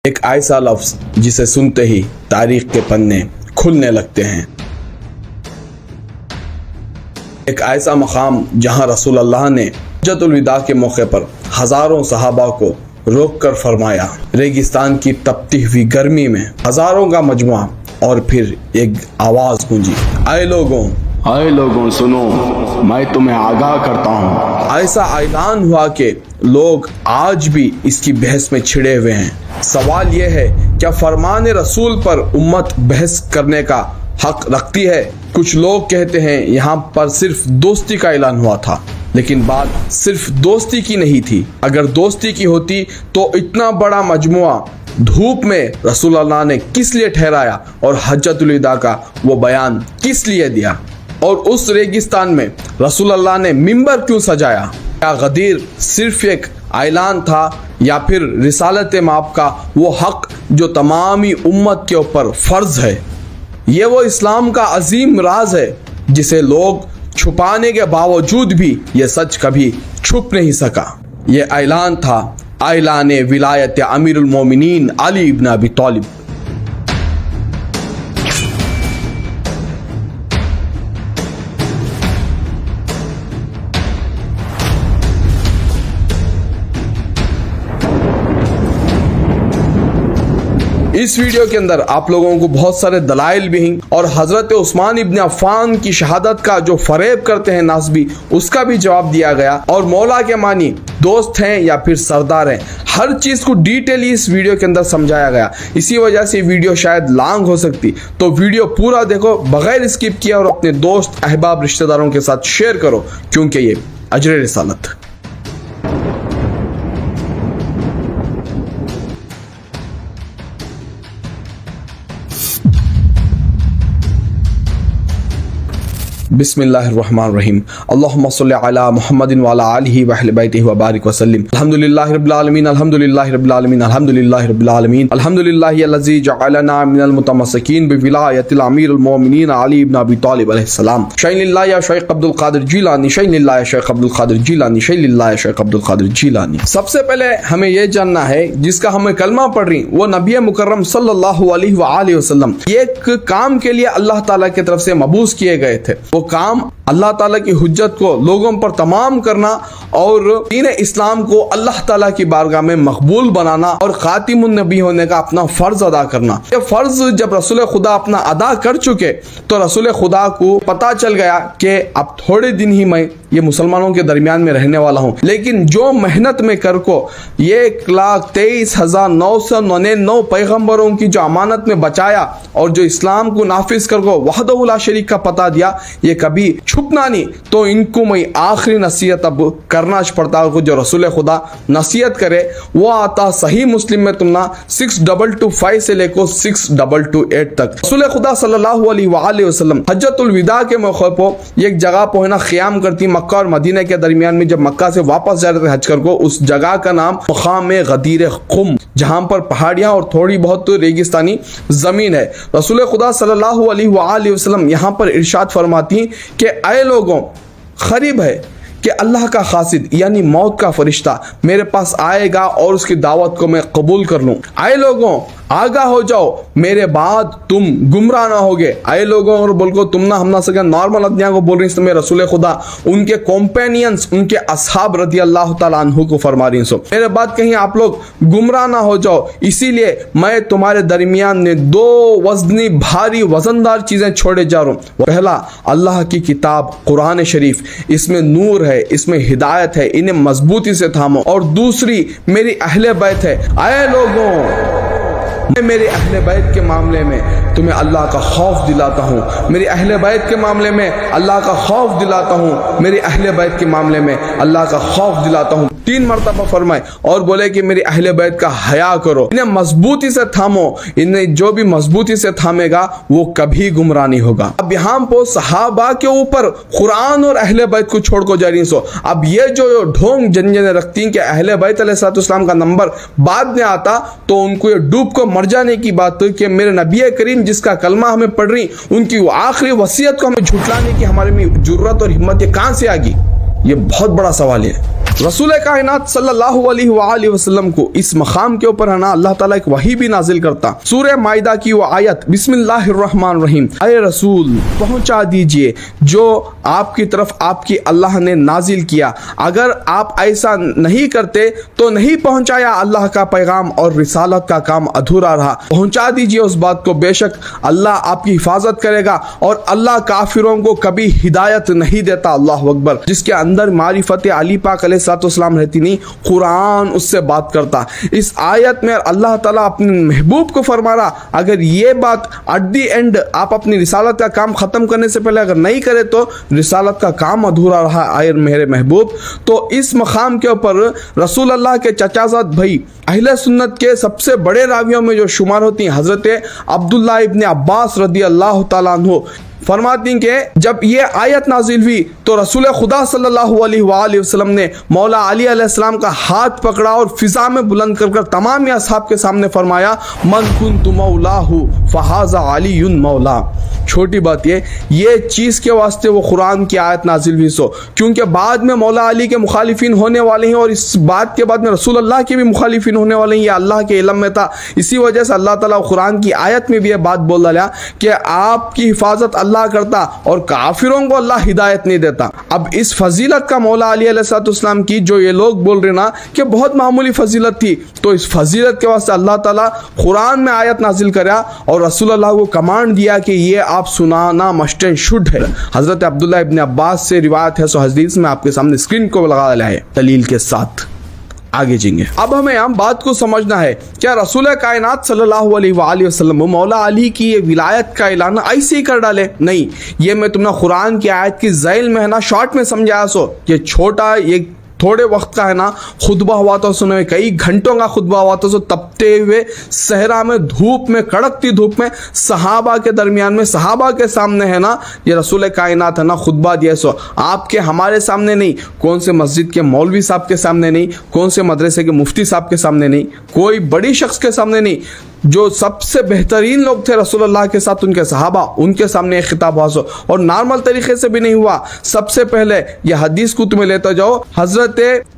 एक ऐसा लफ्ज जिसे सुनते ही तारीख के पन्ने खुलने लगते हैं। एक ऐसा मकाम जहां रसूल अल्लाह ने हज्जतुल विदा के मौके पर हजारों सहाबा को रोक कर फरमाया, रेगिस्तान की तपती हुई गर्मी में हजारों का मजमुआ और फिर एक आवाज गूंजी, आए लोगों सुनो, मैं तुम्हें आगाह करता हूँ। ऐसा ऐलान हुआ कि लोग आज भी इसकी बहस में छिड़े हुए हैं। सवाल यह है, क्या फरमान रसूल पर उम्मत बहस करने का हक रखती है? कुछ लोग कहते हैं यहाँ पर सिर्फ दोस्ती का ऐलान हुआ था, लेकिन बात सिर्फ दोस्ती की नहीं थी। अगर दोस्ती की होती तो इतना बड़ा मजमुआ धूप में रसूल अल्लाह ने किस लिए ठहराया और हज्जतुल विदा का वो बयान किस लिए दिया? और उस रेगिस्तान में रसूल अल्लाह ने मिंबर क्यों सजाया? क्या गदीर सिर्फ एक ऐलान था या फिर रिसालत माप का वो हक जो तमामी उम्मत के ऊपर फर्ज है? ये वो इस्लाम का अजीम राज है जिसे लोग छुपाने के बावजूद भी ये सच कभी छुप नहीं सका। ये ऐलान था ऐलान विलायत अमीरुल मोमिनीन अली इब्न अबी तालिब। इस वीडियो के अंदर आप लोगों को बहुत सारे दलाइल भी हैं और हजरत उस्मान इब्न अफ़्फ़ान की शहादत का जो फरेब करते हैं नासबी, उसका भी जवाब दिया गया। और मौला के मानी दोस्त हैं या फिर सरदार हैं, हर चीज को डिटेली इस वीडियो के अंदर समझाया गया। इसी वजह से वीडियो शायद लॉन्ग हो सकती, तो वीडियो पूरा देखो बगैर स्किप किया और अपने दोस्त अहबाब रिश्तेदारों के साथ शेयर करो, क्योंकि ये अजर रिसालत। बिस्मिल्लाहिर्रहमानिर्रहीम। अल्लाहुम्मा सल्लि अला मुहम्मदिन व अला आलिहि व अहलि बैतिहि व बारिक वसल्लिम। अल्हम्दुलिल्लाहि रब्बिल आलमीन, अल्हम्दुलिल्लाहि रब्बिल आलमीन, अल्हम्दुलिल्लाहि रब्बिल आलमीन, अल्हम्दुलिल्लाहि अल्लज़ी जअलना मिनल मुतमस्सिकीन बिविलायतिल अमीरुल मोमिनीन अली इब्न अबी तालिब अलैहिस्सलाम। शैनिल्लाहि या शेख अब्दुल कादिर जिलानी, शैनिल्लाहि या शेख अब्दुल कादिर जिलानी, शैनिल्लाहि या शेख अब्दुल कादिर जिलानी। सबसे पहले हमें यह जानना है, जिसका हमें कलमा पढ़ रही वो नबी मुकर्रम सल्लल्लाहु अलैहि व आलिहि वसल्लम एक काम के लिए अल्लाह ताला की तरफ से मबूस किए गए थे। वो काम अल्लाह ताला की हुज्जत को लोगों पर तमाम करना और दीन इस्लाम को अल्लाह ताला की बारगाह में मकबूल बनाना और खातिमुन नबी होने का अपना फर्ज अदा करना। ये फर्ज जब रसूल खुदा अपना अदा कर चुके तो रसूल खुदा को पता चल गया कि अब थोड़े दिन ही मैं ये मुसलमानों के दरमियान में रहने वाला हूँ, लेकिन जो मेहनत में कर को 1,23,999 पैगम्बरों की जो अमानत में बचाया और जो इस्लाम को नाफिज कर को वहदहु ला शरीक का पता दिया, ये कभी छुपना नहीं। तो इनको मैं आखिरी नसीहत अब करना पड़ता है, जो रसूल खुदा नसीहत करे वो आता सही मुस्लिम में तुमना 6225 से लेकर 6228 तक। रसूल खुदा सल्लल्लाहु अलैहि वसल्लम हज्जतुल विदा के मौके पर एक जगह पर ना क़याम करती मक्का और मदीना के दरमियान में। जब मक्का से वापस जा रहे थे हज कर को, उस जगह का नाम मकाम गदीर खुम, जहां पर पहाड़ियां और थोड़ी बहुत रेगिस्तानी जमीन है। रसूल खुदा सल्लल्लाहु अलैहि वसल्लम यहाँ पर इरशाद फरमाती कि ऐ लोगों, करीब है कि अल्लाह का खासिद यानी मौत का फरिश्ता मेरे पास आएगा और उसकी दावत को मैं कबूल कर लूं। आए लोगों, आगाह हो जाओ, मेरे बाद तुम गुमराह ना होगे। आए लोगों और बोल को तुम ना हम ना सके नॉर्मल अदनिया को बोल रही इसमें रसूल खुदा उनके कॉम्पेनियंस, उनके असहाब रदी अल्लाह ताला अन्हु को फरमा रही सो मेरे बाद कहीं आप लोग गुमराह ना हो जाओ, इसीलिए मैं तुम्हारे दरमियान में 2 वजनी भारी वजनदार चीजें छोड़े जा रहा हूँ। पहला अल्लाह की किताब कुरान शरीफ, इसमें नूर है, इसमें हिदायत है, इन्हें मजबूती से थामो। और दूसरी मेरी अहले बैत है। आए लोगों, मैं मेरे अहले बैत के मामले में तुम्हें अल्लाह का खौफ दिलाता हूँ, मेरे अहले बैत के मामले में अल्लाह का खौफ दिलाता हूँ, मेरे अहले बैत के मामले में अल्लाह का खौफ दिलाता हूँ। 3 मरतबा फरमाए और बोले कि मेरे अहले बैत का हया करो, इन्हें मजबूती से थामो, इन्हें जो भी मजबूती से थामेगा वो कभी गुमराह नहीं होगा। अब यहाँ पर सहाबा के ऊपर कुरान और अहले बैत को छोड़ को जा रही सो। अब ये जो ढोंग जन रखती कि अहले बैत अलैहिस्सलाम का नंबर बाद में आता, तो उनको ये डूब को मर जाने की बात कि मेरे नबी करीम जिसका कलमा हमें पढ़ रही, उनकी वो आखिरी वसीयत को हमें झुटलाने की हमारे में जुर्रत और हिम्मत ये कहां से आ गई? ये बहुत बड़ा सवाल है। रसूल कायनात सल्लल्लाहु अलैहि वसल्लम को इस मकाम के ऊपर है ना अल्लाह ताला एक वही भी नाजिल करता। सूरह माइदा की वो आयत बिस्मिल्लाहिर्रहमानिर्रहीम, अय रसूल पहुंचा दीजिए जो आपकी तरफ आपकी अल्लाह ने नाजिल किया। अगर आप ऐसा नहीं करते तो नहीं पहुंचाया अल्लाह का पैगाम और रिसालत का काम अधूरा रहा। पहुंचा दीजिए उस बात को, बेशक अल्लाह आपकी हिफाजत करेगा और अल्लाह काफिरों को कभी हिदायत नहीं देता। अल्लाह अकबर। जिसके अंदर मारिफत अली पाक अलैहिस्सलाम रहती नहीं, कुरान उससे बात करता। इस आयत में अल्लाह ताला अपने महबूब को फरमा रहा, अगर ये बात एट दी एंड आप अपनी रिसालत का काम खत्म करने से पहले अगर नहीं करे तो रिसालत का काम अधूरा रहा आए मेरे महबूब। तो इस मकाम के ऊपर रसूल अल्लाह के चचाजाद भाई अहले सुन्नत के सबसे बड़े रावियों में जो शुमार होती हैं हजरत अब्दुल्लाह इब्ने अब्बास रदी अल्लाह ताला अन्हु फरमाती हैं कि जब ये आयत नाजिल हुई तो रसूल खुदा सल्लल्लाहु अलैहि वसल्लम ने मौला अली अलैहिस्सलाम का हाथ पकड़ा और फिजा में बुलंद कर तमाम असहाब के सामने फरमाया, मन कुन्तु मौलाहु फहाज़ा अलीयुन मौला। छोटी बात ये चीज़ के वास्ते वो कुरान की आयत नाजिल हुई सो क्योंकि बाद में मौला अली के मुखालिफिन होने वाले हैं और इस बात के बाद में रसूल अल्लाह के भी मुखालिफिन होने वाले हैं। ये अल्लाह के इल्म में था। इसी वजह से अल्लाह ताला कुरान की आयत में भी ये बात बोल डाला कि आपकी हिफाजत अल्लाह करता और काफिरों को अल्लाह हिदायत नहीं देता। अब इस फजीलत का मौला अली अलैहिस्सलाम की जो ये लोग बोल रहे ना कि बहुत मामूली फजीलत थी, तो इस फजीलत के वास्ते अल्लाह ताला कुरान में आयत नाजिल करा और रसूल अल्लाह को कमांड दिया कि ये आप सुनाना मस्ट एंड शुड है। हजरत अब्दुल्लाह इब्ने अब्बास से रिवायत है, सो हदीस में आपके सामने स्क्रीन को लगा डाला है दलील के साथ। आगे जाएंगे। अब हमें हम बात को समझना है, क्या रसूल कायनात सल्लल्लाहु अलैहि वसल्लम मौला अली की ये विलायत का ऐलान ऐसे ही कर डाले? नहीं, ये मैं तुमने कुरान की आयत की ज़ैल में है ना शॉर्ट में समझाया सो। ये छोटा ये थोड़े वक्त का है ना खुतबा हुआ था, सुने कई घंटों का खुतबा हुआ था। सो तपते हुए सहरा में धूप में कड़कती धूप में सहाबा के दरमियान में सहाबा के सामने है ना ये रसूल कायनात है ना खुतबा दिया। सो आपके हमारे सामने नहीं, कौन से मस्जिद के मौलवी साहब के सामने नहीं, कौन से मदरसे के मुफ्ती साहब के सामने नहीं, कोई बड़ी शख्स के सामने नहीं, जो सबसे बेहतरीन लोग थे रसूल अल्लाह के साथ उनके सहाबा, उनके सामने एक खिताब हुआ। सो और नॉर्मल तरीके से भी नहीं हुआ। सबसे पहले ये हदीस को तुम्हें लेता जाओ, हजरत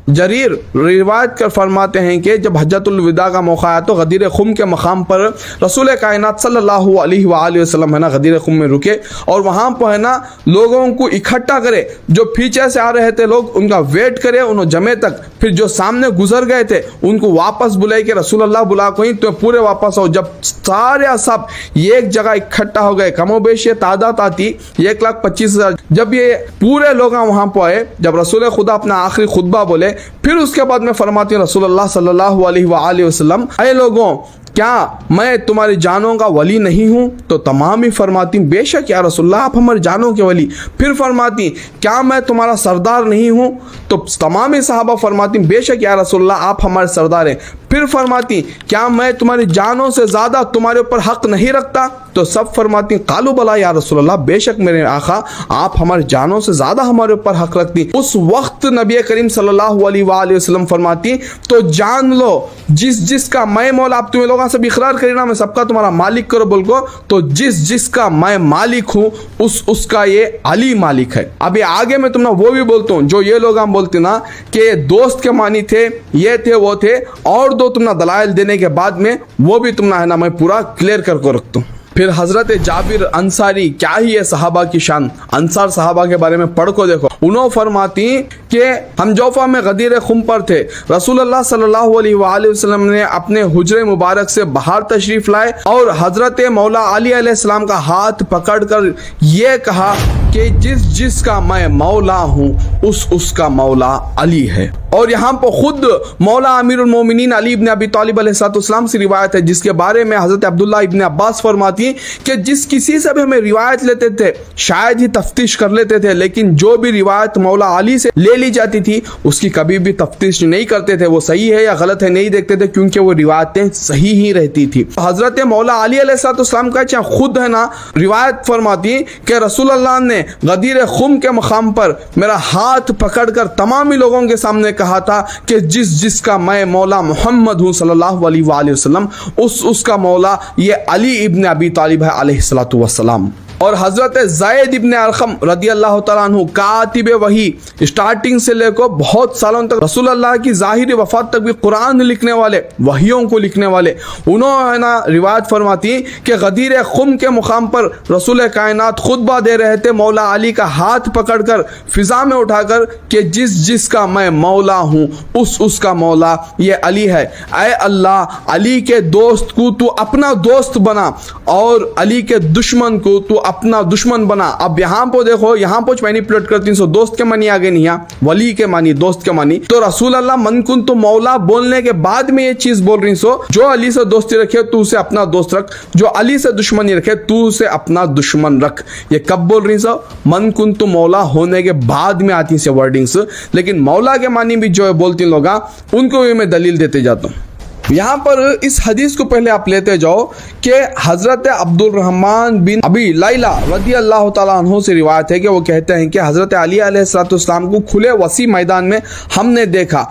जरीर रिवायत कर फरमाते हैं कि जब हज्जतुल विदा का मौका आया तो गदीर खुम के मकाम पर रसूल कायनात सल्लल्लाहु अलैहि वसल्लम है ना गदीर खुम में रुके और वहाँ पर है ना लोगों को इकट्ठा करे। जो पीछे से आ रहे थे लोग उनका वेट करे, उन्होंने जमे तक, फिर जो सामने गुजर गए थे उनको वापस बुलाए कि रसूल अल्लाह बुला कोई तो पूरे वापस आओ। जब सारे सब एक जगह इकट्ठा हो गए, कमोबेश तादाद आती 1,25,000, जब ये पूरे लोग वहाँ पर आए, जब रसूल खुदा अपना आखिरी खुतबा बोले, फिर उसके बाद में फरमाती हैं रसूलुल्लाह सल्लल्लाहु अलैहि वसल्लम, ऐ लोगों क्या मैं तुम्हारी जानों का वली नहीं हूँ? तो तमाम ही फरमाती बेशक या रसूलल्लाह आप हमारे जानों के वली। फिर फरमाती क्या मैं तुम्हारा सरदार नहीं हूँ? तो तमाम ही सहाबा फरमाती बेशक या रसूलल्लाह आप हमारे सरदार हैं। फिर फरमाती क्या मैं तुम्हारी जानों से ज्यादा तुम्हारे ऊपर हक नहीं रखता? तो सब फरमाती कालू बला या रसूलल्लाह बेशक मेरे आका आप हमारी जानों से ज्यादा हमारे ऊपर हक रखती। उस वक्त नबी करीम सल्लल्लाहु अलैहि वसल्लम फरमाती तो जान लो जिस जिसका मैं मौला, आप तुम्हें लोगों से भी इकरार करी ना मैं सबका तुम्हारा मालिक करो बोल को, तो जिस जिसका मैं मालिक हूँ उसका ये अली मालिक है। अभी आगे मैं तुमने वो भी बोलता हूँ जो ये लोग हम बोलते ना कि दोस्त के मानी थे, ये थे वो थे, और दो तुमने दलाइल देने के बाद में वो भी तुमने है ना मैं पूरा क्लियर करके रखता हूँ। फिर हजरत जाबिर अंसारी, क्या ही है सहाबा की शान, अंसार सहाबा के बारे में पढ़ को देखो। उन्होंने फरमाती कि हम जोफा में गदीर खुम पर थे, रसूलुल्लाह सल्लल्लाहु अलैहि वसल्लम ने अपने हुजरे मुबारक से बाहर तशरीफ लाए और हजरत मौला अली अलैहिस्सलाम का हाथ पकड़कर ये कहा कि जिस जिसका मैं मौला हूँ उसका मौला अली है। और यहाँ पर खुद मौला अमीरुल मोमिनीन अली इब्ने अबी तालिब अलैहिस्सलाम से रिवायत है जिसके बारे में हजरत अब्दुल्लाह इब्ने अब्बास फरमाती कि जिस किसी से भी हमें रिवायत लेते थे शायद ही तफ्तीश कर लेते थे, लेकिन जो भी रिवायत मौला अली से ले ली जाती थी उसकी कभी भी तफ्तीश नहीं करते थे, वो सही है या गलत है नहीं देखते थे, क्योंकि वो रिवायतें सही ही रहती थी। हजरत मौला अली अलैहिस्सलाम का चाहे खुद है ना रिवायत फरमाती कि रसूलुल्लाह ने गदीर खुम के मकाम पर मेरा हाथ पकड़कर तमाम ही लोगों के सामने कहा था कि जिस जिसका मैं मौला मोहम्मद हूँ सल्लल्लाहु अलैहि वसल्लम उसका मौला ये अली इब्ने अबी तालिब है अलैहिस्सलातु वस्सलाम। और हजरत ज़ैद इब्न अरक़म रदी अल्लाह तआला अन्हु कातिब वही, स्टार्टिंग से लेकर बहुत सालों तक रसूल अल्लाह की ज़ाहिरी वफात तक भी कुरान लिखने वाले, वहियों को लिखने वाले, उन्होंने ना रिवायत फरमाती कि गदीर खुम के मुकाम पर रसूल कायनात खुतबा दे रहे थे, मौला अली का हाथ पकड़कर फिजा में उठाकर कि जिसका मैं मौला हूँ उसका मौला ये अली है। ऐ अल्लाह, अली के दोस्त को तू अपना दोस्त बना और अली के दुश्मन को तू अपना दुश्मन बना। अब यहाँ पर देखो, यहाँ पर मैनिपुलेट करती हूँ, दोस्त के मानी आगे नहीं आ, वली के मानी, दोस्त के मानी। तो रसूल अल्लाह मन कुन तो मौला बोलने के बाद में ये चीज बोल रही सो, जो अली से दोस्ती रखे तू उसे अपना दोस्त रख, जो अली से दुश्मनी रखे तू उसे अपना दुश्मन रख। ये कब बोल रही सो? मन कुन तो मौला होने के बाद में आती से वर्डिंग्स। लेकिन मौला के मानी भी जो है बोलती लोग, उनको भी मैं दलील देते जाता हूँ। यहाँ पर इस हदीस को पहले आप लेते जाओ कि हजरत अब्दुल रहमान बिन अबी लैला रदी अल्लाह तआला अन्हु से रिवायत है कि वो कहते हैं कि हजरत अली अलैहिस्सलाम को खुले वसी मैदान में हमने देखा।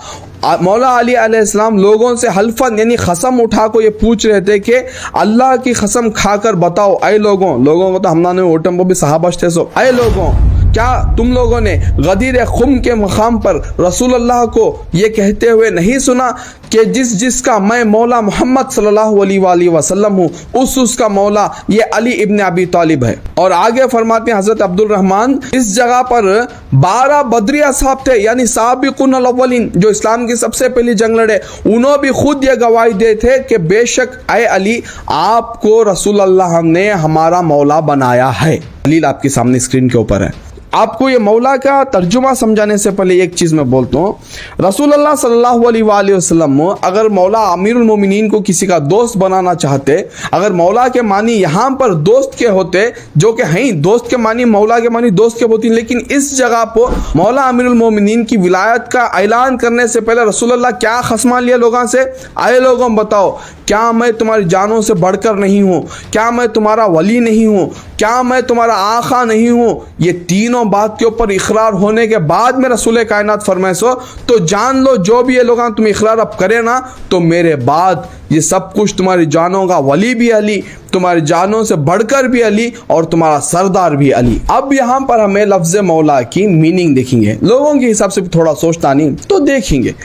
मौला अली अलैहिस्सलाम लोगों से हल्फन यानी कसम उठा को ये पूछ रहे थे कि अल्लाह की कसम खाकर बताओ, ऐ लोगों को तो हमने ओटम भी सहाबश थे, सो ऐ लोगों, क्या तुम लोगों ने गदीर खुम के मकाम पर रसूल अल्लाह को ये कहते हुए नहीं सुना कि जिसका मैं मौला मोहम्मद सल्लल्लाहु अलैहि वसल्लम हूँ उसका मौला ये अली इब्न अबी तालिब है। और आगे फरमाते हैं हजरत अब्दुल रहमान, इस जगह पर 12 बदरी असहाब थे यानी साबिकुन अव्वलीन, जो इस्लाम की सबसे पहली जंग लड़े, उन्होंने भी खुद ये गवाही दे थे कि बेशक ऐ अली, आपको रसूल अल्लाह ने हमारा मौला बनाया है। दलील आपके सामने स्क्रीन के ऊपर है। आपको ये मौला का तर्जुमा समझाने से पहले एक चीज़ मैं बोलता हूँ, रसूल अल्लाह सल्लल्लाहु अलैहि वसल्लम अगर मौला अमीरुल मोमिनीन को किसी का दोस्त बनाना चाहते, अगर मौला के मानी यहाँ पर दोस्त के होते, जो कि हैं दोस्त के मानी, मौला के मानी दोस्त के होती, लेकिन इस जगह पर मौला अमीरुल मोमिनीन की विलायत का ऐलान करने से पहले रसूल अल्लाह क्या खसमा लिया लोगों से? आए लोगों बताओ, क्या मैं तुम्हारी जानों से बढ़कर नहीं हूँ? क्या मैं तुम्हारा वली नहीं हूँ? क्या मैं तुम्हारा आका नहीं हूँ? ये तीनों बात के ऊपर इकरार होने के बाद में रसूल कायनात फरमाए सो, तो जान लो जो भी ये लोग तुम इकरार अब करे ना, तो मेरे बाद ये सब कुछ तुम्हारी जानों का वली भी अली, तुम्हारी जानों से बढ़कर भी अली और तुम्हारा सरदार भी अली। अब यहाँ पर हमें लफ्ज़ मौला की मीनिंग देखेंगे, लोगों के हिसाब से थोड़ा सोचता नहीं तो देखेंगे।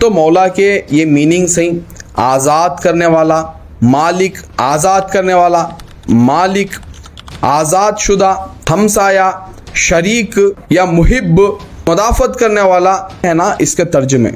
तो मौला के ये मीनिंग सही, आज़ाद करने वाला, मालिक, आज़ाद करने वाला, मालिक, आज़ाद शुदा, हमसाया, शरीक या मुहिब, मुदाफत करने वाला है ना, इसके तर्जुमे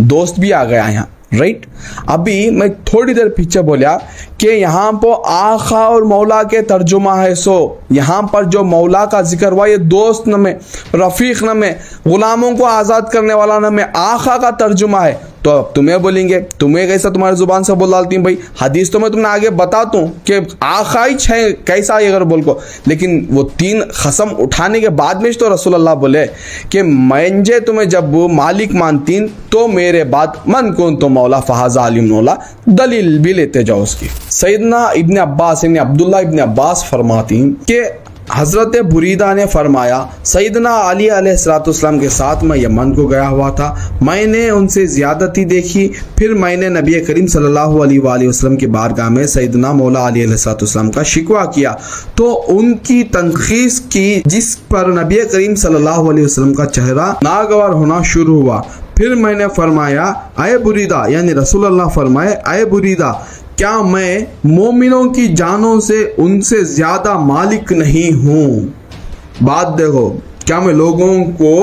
दोस्त भी आ गया यहाँ, राइट। अभी मैं थोड़ी देर पीछे बोला कि यहाँ पर आका और मौला के तर्जुमा है, सो यहाँ पर जो मौला का जिक्र हुआ ये दोस्त न में, रफ़ीक न में, गुलामों को आज़ाद करने वाला न में, आका का तर्जुमा है। तो अब तुम्हें बोलेंगे, तुम्हें कैसा तुम्हारी जुबान से बोल डालती हूँ भाई, हदीस तो मैं तुमने आगे बताता हूँ कि आका ही है कैसा है अगर बोल को, लेकिन वो 3 कसम उठाने के बाद में तो रसूल अल्लाह बोले कि मैं तुम्हें जब मालिक मानती तो मेरे बाद मन कौन तो मौला फहाजा अली मौला, दलील भी लेते जाओ उसकी। सैयदना इब्न अब्बास यानी अब्दुल्ला इब्न अब्बास फरमाती कि हज़रत बुरीदा ने फरमाया, सैयदना अली अलैहिस्सलाम के साथ मैं यमन को गया हुआ था, मैंने उनसे ज़्यादती देखी, फिर मैंने नबी करीम सल्लल्लाहु अलैहि वसल्लम की बारगाह में सैयदना मौला अली अलैहिस्सलाम का शिकवा किया तो उनकी तनखीस की, जिस पर नबी करीम सल्लल्लाहु अलैहि वसल्लम का चेहरा नागवार होना शुरू हुआ। फिर मैंने फरमाया, आए बुरीदा, यानी रसूल अल्लाह फरमाए, आए बुरीदा, क्या मैं मोमिनों की जानों से उनसे ज्यादा मालिक नहीं हूँ? बात देखो, क्या मैं लोगों को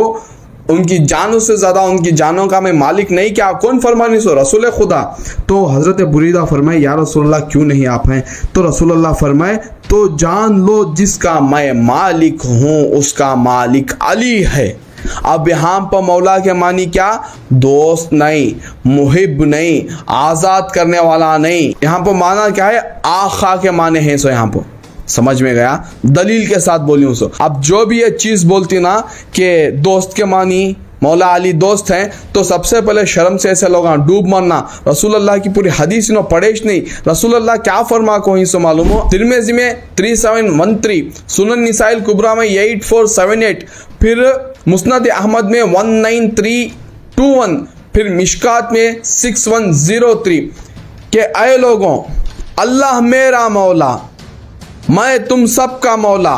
उनकी जानों से ज्यादा उनकी जानों का मैं मालिक नहीं? क्या कौन फरमानी सो? रसूल खुदा। तो हजरत बुरीदा फरमाए, या रसूलल्लाह क्यों नहीं आप हैं? तो रसूल अल्लाह फरमाए, तो जान लो जिसका मैं मालिक हूँ उसका मालिक अली है। अब यहाँ पर मौला के मानी क्या? दोस्त नहीं, मुहिब नहीं, आज़ाद करने वाला नहीं, यहाँ पर माना क्या है? आका के माने हैं। सो यहाँ पर समझ में गया, दलील के साथ बोलियो। सो अब जो भी ये चीज़ बोलती ना कि दोस्त के मानी मौला अली दोस्त हैं, तो सबसे पहले शर्म से ऐसे लोग डूब मरना। रसूल अल्लाह की पूरी हदीस नो पढ़ेश नहीं, रसूल अल्लाह क्या फरमा को ही सो मालूम हो। तिरमिज़ी में 3713, सुनन निसाइल कुबरा में 8478, फिर मुस्नद अहमद में 19321, फिर मिशकात में 6103 के आए लोगों, अल्लाह मेरा मौला मैं तुम सब का मौला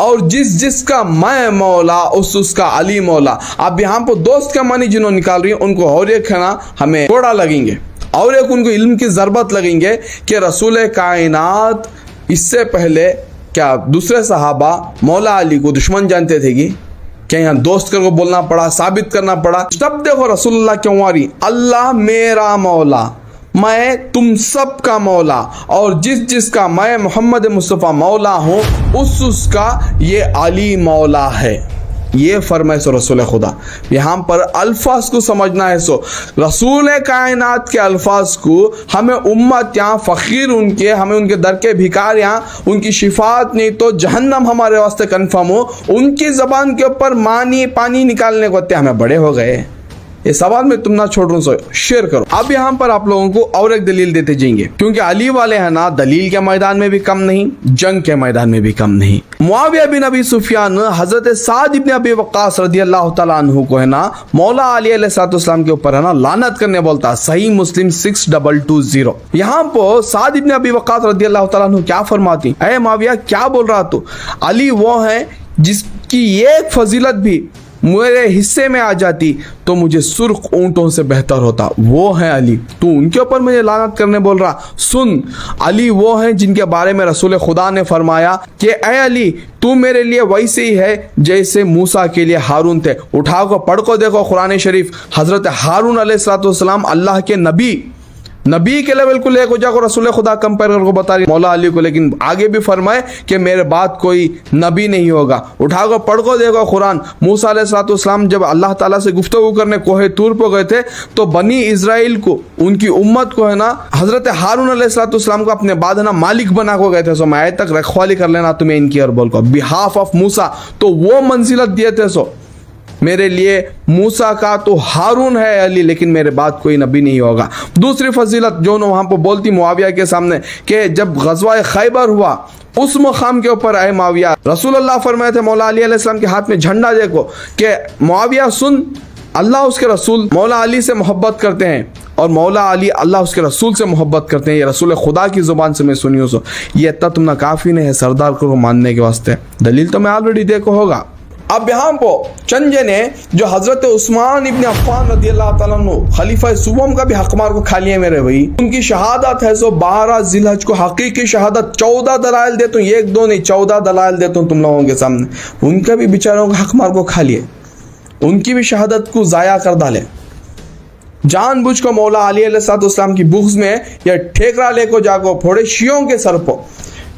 और जिस जिसका मैं मौला उसका अली मौला। अब यहाँ पर दोस्त का मानी जिन्होंने निकाल रही है उनको और एक है ना हमें थोड़ा लगेंगे और एक उनको इल्म की ज़रूरत लगेंगे कि रसूल कायनात इससे पहले क्या दूसरे सहाबा मौला अली को दुश्मन जानते थे कि क्या यहाँ दोस्त करके बोलना पड़ा, साबित करना पड़ा। तब देखो रसूलुल्लाह क्यों आ रही, अल्लाह मेरा मौला, मैं तुम सब का मौला और जिस जिसका मैं मोहम्मद मुस्तफ़ा मौला हूँ उसका ये अली मौला है। ये फरमाए सो रसूल खुदा। यहाँ पर अल्फाज को समझना है। सो रसूल कायनात के अल्फाज को हमें उम्मत यहाँ फ़कीर उनके, हमें उनके दर के भिकार यहाँ उनकी शिफात नहीं तो जहन्नम हमारे वास्ते कन्फर्म हो, उनकी ज़बान के ऊपर मानी पानी निकालने को हमें बड़े हो गए। ये सवाल में तुम ना छोड़ रहा हूँ, शेयर करो। अब यहाँ पर आप लोगों को और एक दलील देते जाएंगे क्योंकि अली वाले हैं ना दलील के मैदान में भी कम नहीं, जंग के मैदान में भी कम नहीं। मुआविया बिन अबी सुफियान हजरत साद इब्न अबी वक्कास रदियल्लाहु ताला अन्हु को है ना मौला अली अलैहिस्सलाम के ऊपर है ना लानत करने बोलता है। सही मुस्लिम 6220। यहाँ पर साद इब्न अबी वक्कास रदियल्लाहु ताला अन्हु क्या फरमाती, अरे मुआविया क्या बोल रहा तू, अली वो है जिसकी एक फजीलत भी मेरे हिस्से में आ जाती तो मुझे सुर्ख ऊंटों से बेहतर होता। वो है अली, तू उनके ऊपर मुझे लानत करने बोल रहा। सुन, अली वो हैं जिनके बारे में रसूल खुदा ने फरमाया कि ऐ अली तू मेरे लिए वैसे ही है जैसे मूसा के लिए हारून थे। उठाओ को पढ़ को देखो कुरान शरीफ, हजरत हारून अलैहिस्सलाम अल्लाह के नबी के लेवल को लेकर जाकर रसूल खुदा कंपेयर करके बता रही मौला अली को, लेकिन आगे भी फरमाए कि मेरे बाद कोई नबी नहीं होगा। उठाकर पढ़ को देखो कुरान, मूसा अलैहिस्सलाम जब अल्लाह ताला से गुफ्तगू करने कोहे तूर पर गए थे तो बनी इज़राइल को, उनकी उम्मत को है ना हजरत हारून अलैहिस्सलाम को अपने बाद है ना मालिक बना को गए थे। सो मैं तक रखवाली कर लेना तुम्हें इनकी और बोल को बिहाफ ऑफ मूसा, तो वो मंजिलत दिए थे। सो मेरे लिए मूसा का तो हारून है अली, लेकिन मेरे बाद कोई नबी नहीं होगा। दूसरी फजीलत जो वहाँ पर बोलती मुआविया के सामने कि जब गज़वा खैबर हुआ उस मकाम के ऊपर आए मुआविया, रसूलुल्लाह फरमाए थे मौला अली अलैहिस्सलाम के हाथ में झंडा देखो कि मुआविया सुन, अल्लाह उसके रसूल मौला अली से मोहब्बत करते हैं और मौला अली अल्लाह उसके रसूल से मोहब्बत करते हैं। ये रसूल खुदा की ज़ुबान से मैं सुनी हूँ। ये इतना तुमने काफ़ी नहीं है सरदार को मानने के वास्ते, दलील तो मैं ऑलरेडी देखो होगा। अब यहाँ पर चंद जने जो हजरत उस्मान इब्न अफ़्फ़ान रदियल्लाहु ताला अन्हु खलीफा सुवम का भी हकमार को खा लिया मेरे भाई, उनकी शहादत है सो 12 जिलहज को हकीकी शहादत 14 दलाइल देता हूँ, एक दो नहीं 14 दलाइल देता हूँ तुम लोगों के सामने। उनका भी बेचारों का हकमार को खा लिए, उनकी भी शहादत को ज़ाया कर डाले। जानबूझ को मौला अली अलैहिस्सलाम की बुग़्ज़ में यह ठेकरा लेको जाको फोड़े शियों के सर पर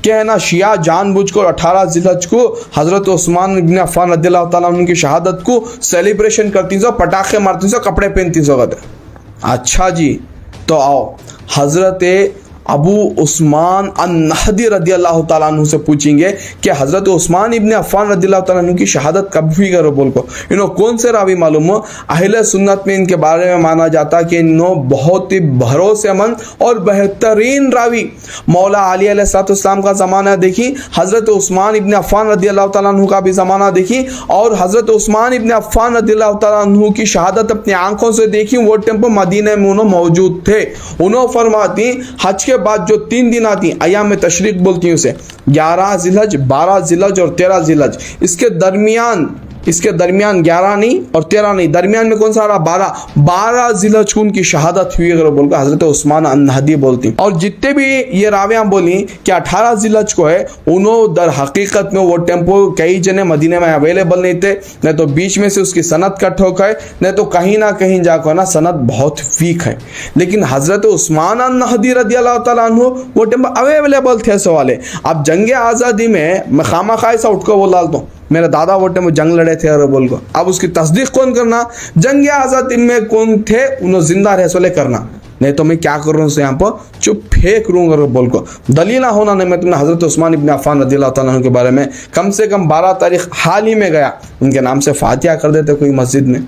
क्या है ना, शिया जानबूझ को 18 जिलहज को हजरत उस्मान इब्न अफ़्फ़ान रदियल्लाहु ताला अन्हु की शहादत को सेलिब्रेशन करती सो, पटाखे मारती सो, कपड़े पहनती सो। अच्छा जी, तो आओ हजरत अबू उस्मान अन-नहदी रदियल्लाहु ताला अन्हु से पूछेंगे कि हजरत उस्मान इब्न अफ़्फ़ान रदियल्लाहु ताला अन्हु की शहादत कब हुई करो बोल को। इन्हों कौन से रावी मालूम हो, अहले सुन्नत में इनके बारे में माना जाता कि इन्हों बहुत ही भरोसेमंद और बेहतरीन रावी। मौला अली अलैहिस्सलाम का ज़माना देखी, हजरत उस्मान इब्न अफ़्फ़ान रदियल्लाहु ताला अन्हु का भी ज़माना देखी और हजरत उस्मान इब्न अफ़्फ़ान रदियल्लाहु ताला अन्हु की शहादत अपनी आंखों से देखी। वो टेम्पो मदीने में उन्होंने मौजूद थे। उन्होंने फरमाती हज के बाद जो 3 दिन आती अयाम में तशरीक बोलती हैं उसे, 11 जिलहज, 12 जिलहज और 13 जिलहज, इसके दरमियान 11 नहीं और 13 नहीं, दरमियान में कौन सा आ रहा 12 जिलहज को उनकी शहादत हुई अगर बोलकर हजरत उस्मान अन-नहदी बोलती। और जितने भी ये रावियां बोली कि 18 जिलहज को है, उन्होंने दर हकीकत में वो टेम्पो कई जने मदीने में अवेलेबल नहीं थे, नहीं तो बीच में से उसकी सनद का ठोक है, नहीं तो कहीं ना कहीं जाकर ना सनद बहुत वीक है। लेकिन हजरत उस्मान अन-नहदी रदियल्लाहु ताला अन्हु वो टेम्पो अवेलेबल थे सवाले। अब जंग आज़ादी में मैं खामा सा उठ को बोल डालता हूँ, मेरे दादा वो टाइम जंग लड़े थे और बोल को, अब उसकी तस्दीक कौन करना, जंग आज़ादी में कौन थे उन्होंने जिंदा रह सोले करना, नहीं तो मैं क्या कर रहा हूँ यहाँ पर चुप फेंक रूंगा बोल को। दलील होना नहीं, मैं तुमने हजरत उस्मान इब्न अफ़्फ़ान रदियल्लाहु ताला अन्हु के बारे में कम से कम 12 तारीख हाल ही में गया, उनके नाम से फातिहा कर देते कोई मस्जिद में,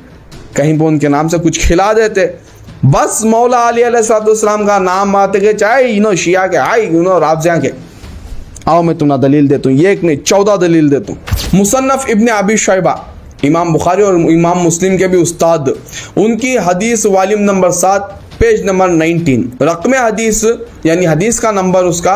कहीं पर उनके नाम से कुछ खिला देते, बस मौला अली अलैहिस्सलाम का नाम आते के चाहे इनो शिया के आई इनो राफज़िया के। आओ मैं तुम्हें दलील देता हूँ, एक नहीं 14 दलील देता हूँ। मुसन्नफ इब्न अबी शैबा, इमाम बुखारी और इमाम मुस्लिम के भी उस्ताद, उनकी हदीस वॉल्यूम नंबर 7 पेज नंबर 19, रकम हदीस यानी हदीस का नंबर उसका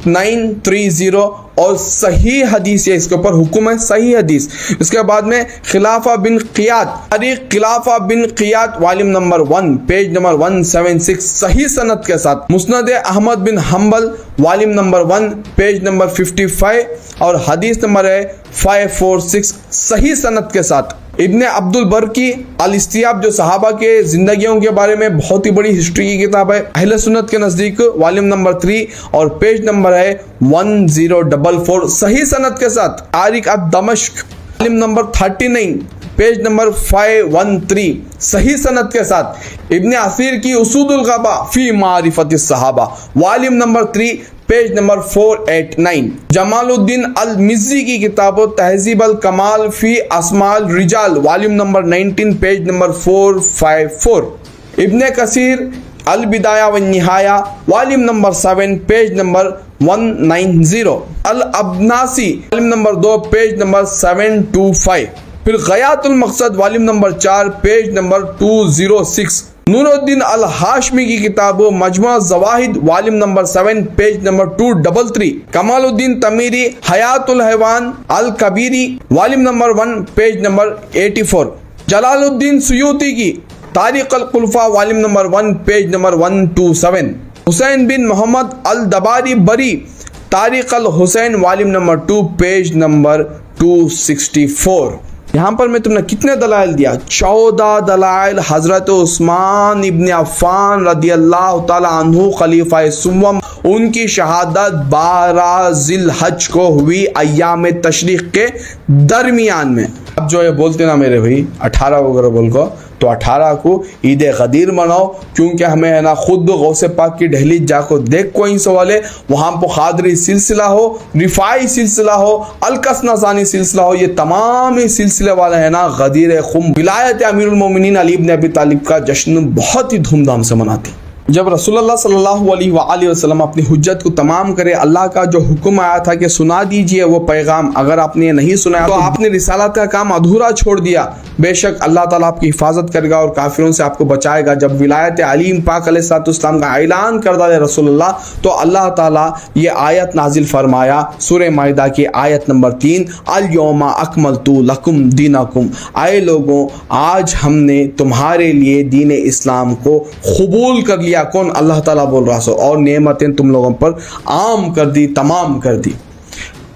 930 और सही हदीस है, इसके ऊपर हुक्म है सही हदीस। इसके बाद में खिलाफा बिन क़ियाद, तारीख खिलाफा बिन क़ियाद वॉल्यूम नंबर 1 पेज नंबर 176 सही सनद के साथ। मुस्नद अहमद बिन हम्बल वॉल्यूम नंबर 1 पेज नंबर 55 और हदीस नंबर है 546 सही सनद के साथ। इब्ने अब्दुल बर की अल इस्तियाब जो सहाबा के जिंदगियों के बारे में बहुत ही बड़ी हिस्ट्री की किताब है, अहले सुन्नत के नजदीक वॉल्यूम नंबर 3 और पेज नंबर है 1044 सही सनद के साथ। तारीख अब दमश्क वॉल्यूम नंबर 39 पेज नंबर 513 सही सनद के साथ। इब्ने असीर की उसूदुल गबा फी मारिफत सहाबा वॉल्यूम नंबर 3 पेज नंबर 489। जमालुद्दीन अल मिज़्ज़ी की किताब तहज़ीब अल कमाल फी अस्माल रिजाल वॉल्यूम नंबर 19 पेज नंबर 454। इब्ने कसीर अल बिदाया व निहाया वॉल्यूम नंबर 7 पेज नंबर 190। अल अबनासी वॉल्यूम नंबर 2 पेज नंबर 725। फिर गयातुल मकसद वॉल्यूम नंबर 4 पेज नंबर 206। नूरुद्दीन अल हाशमी की किताब मजमा जवाहिद volume number 7 page number 233। Kamaluddin तमीरी हयातुल हैवान अल कबीरी वॉल्यूम नंबर 1 पेज नंबर 84। जलालुद्दीन सुयूती की तारीख अल खुलफा वॉल्यूम नंबर 1 पेज नंबर 127। हुसैन बिन मोहम्मद अल दबारी बरी तारीख अल हुसैन वॉल्यूम नंबर 2 पेज नंबर 264। यहाँ पर मैं तुमने कितने दलाइल दिया, 14 दलाइल हजरत उस्मान इब्न अफ़्फ़ान रदियल्लाहु ताला अन्हु खलीफा सुव्वम उनकी शहादत 12 ज़िलहज को हुई अय्याम तशरीक़ के दरमियान में। अब जो ये बोलते ना मेरे भाई 18 वगैरह बोल को, तो 18 को ईद गदीर मनाओ, क्योंकि हमें है ना खुद गौसे पाक की दहलीज जाको देख कोई सवाल है, वहाँ पर खादरी सिलसिला हो, रिफाई सिलसिला हो, अलकस नज़ानी सिलसिला हो, ये तमाम ही सिलसिले वाले है ना गदीर खुम विलायत अमीरुल मोमिनीन अली इब्न अबी तालिब का जश्न बहुत ही धूमधाम से मनाते। जब रसूलुल्लाह सल्लल्लाहु अलैहि वसल्लम अपनी हुज्जत को तमाम करे, अल्लाह का जो हुक्म आया था कि सुना दीजिए वो पैगाम, अगर आपने नहीं सुनाया तो आपने रिसालत का काम अधूरा छोड़ दिया। बेशक अल्लाह ताला आपकी हिफाजत करेगा और काफिरों से आपको बचाएगा। जब विलायत अली पाक अलैहिस्सलाम का ऐलान कर दिया रसूलुल्लाह, तो अल्लाह ताला ये आयत नाजिल फरमाया सूरह माइदा की आयत नंबर 3, अल यौमा अकमलतु लकुम दीनकुम, आए लोगों आज हमने तुम्हारे लिए दीन इस्लाम को कबूल कर लिया। कौन? अल्लाह ताला बोल रहा सो, और नेमतें तुम लोगों पर आम कर दी, तमाम कर दी।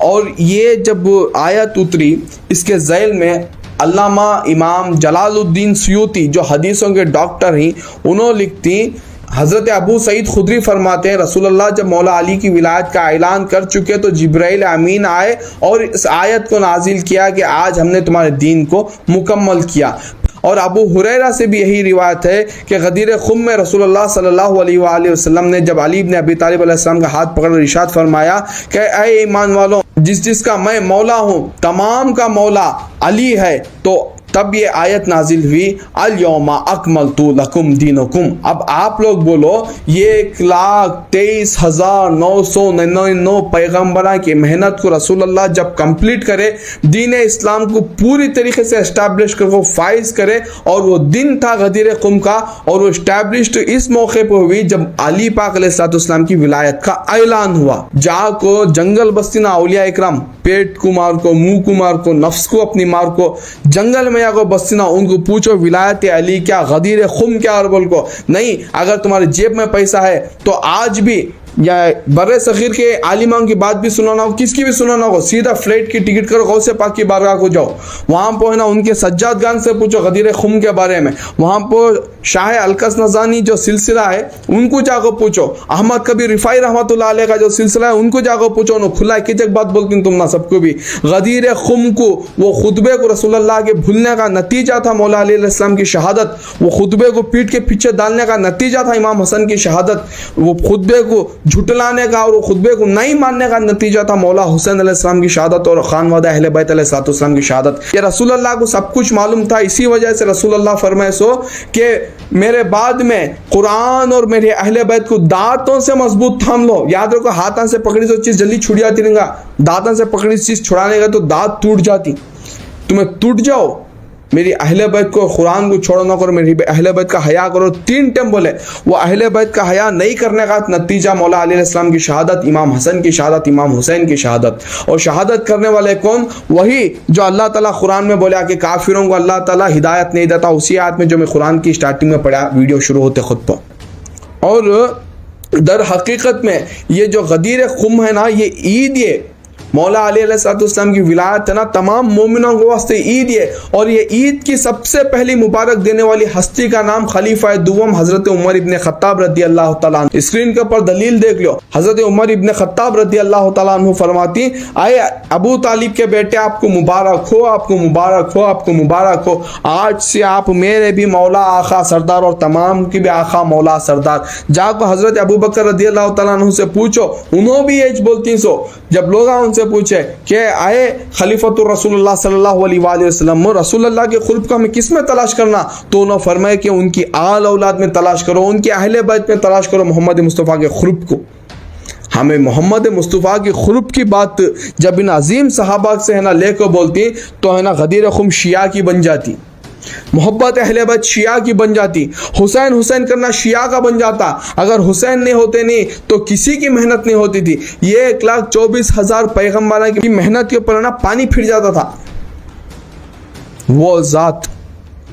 और ये जब आयत उतरी, इसके ज़ैल में अल्लामा इमाम जलालुद्दीन सुयूती जो हदीसों के डॉक्टर हैं, उन्होंने लिखती हज़रत अबू सईद खुदरी फरमाते हैं रसूलुल्लाह जब मौला अली की विलायत का ऐलान कर चुके तो जिब्राइल अमीन आए और इस आयत को नाजिल किया कि आज हमने तुम्हारे दीन को मुकम्मल किया। और अबू हुरैरा से भी यही रिवायत है कि गदीर खुम में रसूलुल्लाह सल्लल्लाहु अलैहि वसल्लम ने जब अली इब्न अबी तालिब अलैहिस्सलाम का हाथ पकड़ इरशाद फरमाया कि ऐ ईमान वालों, जिसका मैं मौला हूँ, तमाम का मौला अली है, तो तब ये आयत नाजिल हुई अल यौमा अकमलतु लकुम दीनुकुम। अब आप लोग बोलो, ये 1,23,999 पैगम्बरा की मेहनत को रसूलुल्लाह जब कंप्लीट करे, दीन इस्लाम को पूरी तरीके से एस्टैब्लिश कर वो फाइज करे, और वो दिन था गदीर कुम का, और वो एस्टैब्लिश्ड इस मौके पर हुई जब अली पाक अलैहिस्सलाम की विलायत का ऐलान हुआ। जाको जंगल बस्ती ना औलिया इकराम, पेट को मार को, मुंह को मार को, नफ्स को अपनी मार को, जंगल में को बस्तीना, उनको पूछो विलायत अली क्या, गदीर खुम क्या, और बोल को नहीं। अगर तुम्हारे जेब में पैसा है तो आज भी या बर्रे सगीर के आलिमाओं की बात भी सुनाना हो, किसकी भी सुनाना हो, सीधा फ्लाइट की टिकट करो, गौसे पाक की बारगाह को जाओ, वहाँ पर है ना उनके सज्जाद गान से पूछो गदीर खुम के बारे में, वहाँ पर शाह अलकस नज़ानी जो सिलसिला है उनको जाकर पूछो, अहमद कबीर रिफाई रहमतुल्लाह अलैह का जो सिलसिला है उनको जाकर पूछो, उन्होंने खुला एक बात बोलती तुम ना सबको भी। गदीर खुम को, वो खुतबे को रसूलुल्लाह के भूलने का नतीजा था मौला अली अलैहिस्सलाम की शहादत, वो खुतबे को पीठ के पीछे डालने का नतीजा था इमाम हसन की शहादत, वो खुतबे को झुटलाने का और खुतबे को नहीं मानने का नतीजा था मौला हुसैन अलैहिस्सलाम की शहादत और खानवादा अहले बैत अलैहिस्सलाम की शहादत। ये रसूलुल्लाह को सब कुछ मालूम था, इसी वजह से रसूलुल्लाह फरमाए सो कि मेरे बाद में कुरान और मेरे अहले बैत को दांतों से मजबूत थाम लो। याद रखो, हाथों से पकड़ी तो चीज जल्दी छुड़ जाती रहेगा, दांतों से पकड़ी चीज छुड़ाने का तो दांत टूट जाती, तुम्हें टूट जाओ मेरी अहले बैत को, कुरान को छोड़ो ना करो, मेरी अहले बैत का हया करो। 3 टाइम बोले। वो अहले बैत का हया नहीं करने का नतीजा मौला अली अलैहिस्सलाम की शहादत, इमाम हसन की शहादत, इमाम हुसैन की शहादत। और शहादत करने वाले कौन? वही जो अल्लाह ताला कुरान में बोला कि काफिरों को अल्लाह ताला हिदायत नहीं देता, उसी आयत में जो मैं कुरान की स्टार्टिंग में पढ़ा वीडियो शुरू होते खुद पर। और दर हकीकत में ये जो गदीर खुम है ना, ये ईद, ये मौला अली अलैहिस्सलाम की विलायत है ना, तमाम मोमिनों के वास्ते ईद है। और ये ईद की सबसे पहली मुबारक देने वाली हस्ती का नाम खलीफा दुवम हजरत उमर इब्न खत्ताब रदी अल्लाह तआला अन्हु। स्क्रीन के ऊपर दलील देख लो। हजरत उमर इब्न खत्ताब रदी अल्लाह तआला अन्हु फरमाती, आए अबू तालिब के बेटे, आपको मुबारक हो, आपको मुबारक हो, आपको मुबारक हो। आज से आप मेरे भी मौला आखा सरदार और तमाम की भी आखा मौला सरदार। जाकर हजरत अबू बकर रदी अल्लाह तआला अन्हु से पूछो, उन्होंने भी यही बोलती सो। जब लोग उनसे पूछे कि आए खलीफतुर रसूलुल्लाह सल्लल्लाहु अलैहि वसल्लम, रसूलुल्लाह के खुल्फ का मैं किस में तलाश करना? तो उन्होंने फरमाया कि उनकी आल औलाद में तलाश करो, उनके अहले बैत में तलाश करो मोहम्मद मुस्तफ़ा के खुल्फ को। हमें मोहम्मद मुस्तफ़ा की खुल्फ की बात जब इन अजीम सहाबा से है ना लेकर बोलती, तो है ना गदीर खुम शिया की बन जाती, मोहब्बत अहले बैत शिया की बन जाती, हुसैन हुसैन करना शिया का बन जाता। अगर हुसैन नहीं होते नहीं तो किसी की मेहनत नहीं होती थी। ये 1,24,000 पैगम्बरों की मेहनत के ऊपर ना पानी फिर जाता था। वो जात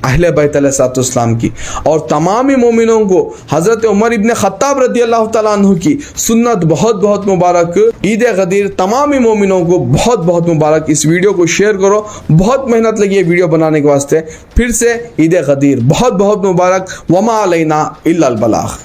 अहले बैत अलैहिस्सलाम की और तमाम मोमिनों को हजरत उमर इब्न खत्ताब रदी अल्लाह तआला अन्हु की सुन्नत बहुत बहुत मुबारक। ईद गदीर तमाम मोमिनों को बहुत बहुत मुबारक। इस वीडियो को शेयर करो, बहुत मेहनत लगी है वीडियो बनाने के वास्ते। फिर से ईद गदीर बहुत बहुत मुबारक। वमा अलैना इल्लल बलाग।